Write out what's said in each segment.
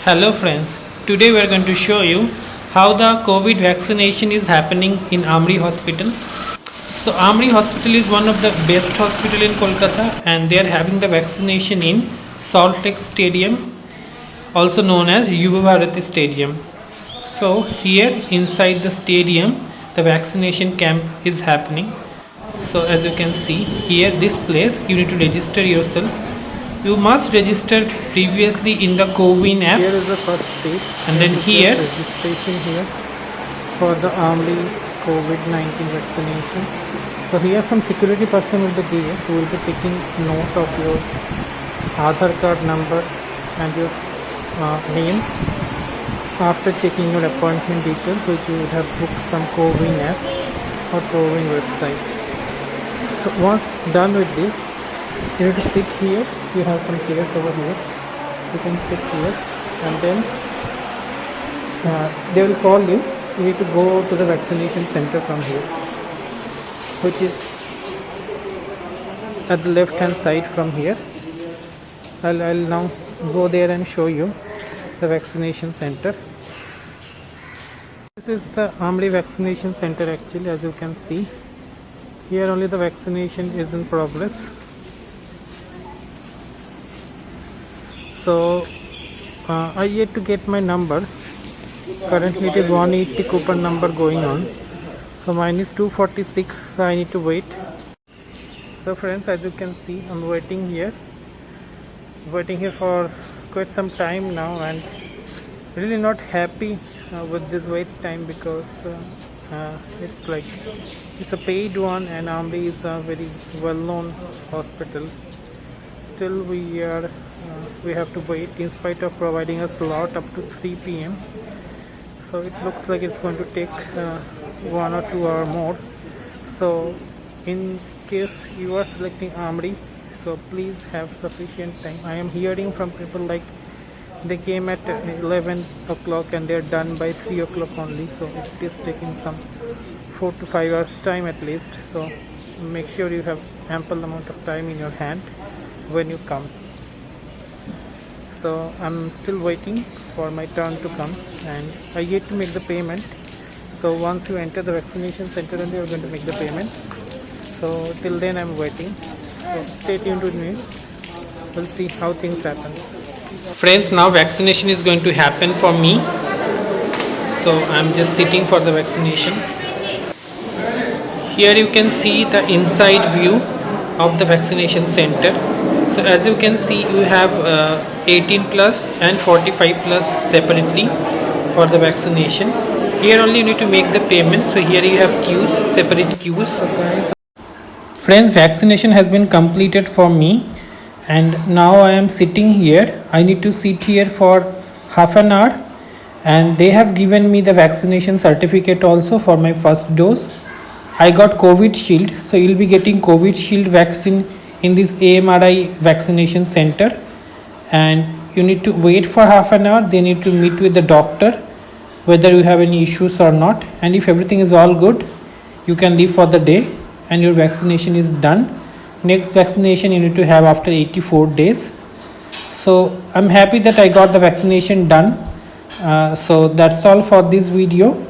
Hello friends, today we are going to show you how the COVID vaccination is happening in Amri Hospital. So Amri Hospital is one of the best hospital in Kolkata and they are having the vaccination in Salt Lake Stadium, also known as Yuva Bharati Stadium. So here inside the stadium the vaccination camp is happening. So as you can see here, this place you need to register yourself. You must register previously in the CoWIN app. Here is the first stage, and then here registration here for the Amri COVID-19 vaccination. So here some security person will be there who will be taking note of your Aadhaar card number and your name after checking your appointment details which you would have booked from CoWIN app or CoWIN website. So once done with this, you need to sit here. You have some chairs over here. You can sit here, and then they will call you. You need to go to the vaccination center from here, which is at the left hand side from here. I'll now go there and show you the vaccination center. This is the Amri vaccination center actually, as you can see. Here only the vaccination is in progress. So I yet to get my number. Currently it is 180 coupon number going on. So mine is 246, so I need to wait. So friends, as you can see, I'm waiting here for quite some time now, and really not happy with this wait time because it's a paid one and Amri is a very well-known hospital. Still we have to wait in spite of providing a slot up to 3 p.m. So it looks like it's going to take 1 or 2 hours more. So in case you are selecting Amri, so please have sufficient time. I am hearing from people like they came at 11 o'clock and they are done by 3 o'clock only. So it is taking some 4 to 5 hours time at least. So make sure you have ample amount of time in your hand when you come. So I'm still waiting for my turn to come, and I yet to make the payment. So once you enter the vaccination center, then you are going to make the payment. So till then I'm waiting. So stay tuned with me. We'll see how things happen. friends, now vaccination is going to happen for me. So I'm just sitting for the vaccination. Here you can see the inside view of the vaccination center. So as you can see, you have 18 plus and 45 plus separately for the vaccination. Here only you need to make the payment. So here you have queues, separate queues. Friends, vaccination has been completed for me, and now I am sitting here. I need to sit here for half an hour, and they have given me the vaccination certificate also for my first dose. I got COVID shield, so you'll be getting COVID shield vaccine in this AMRI vaccination center, and you need to wait for half an hour. They need to meet with the doctor whether you have any issues or not, and if everything is all good, you can leave for the day and your vaccination is done. Next vaccination you need to have after 84 days. So I'm happy that I got the vaccination done. So that's all for this video,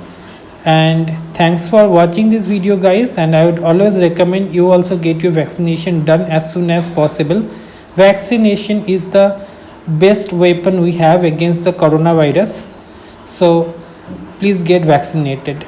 and thanks for watching this video guys, and I would always recommend you also get your vaccination done as soon as possible. Vaccination is the best weapon we have against the coronavirus, so please get vaccinated.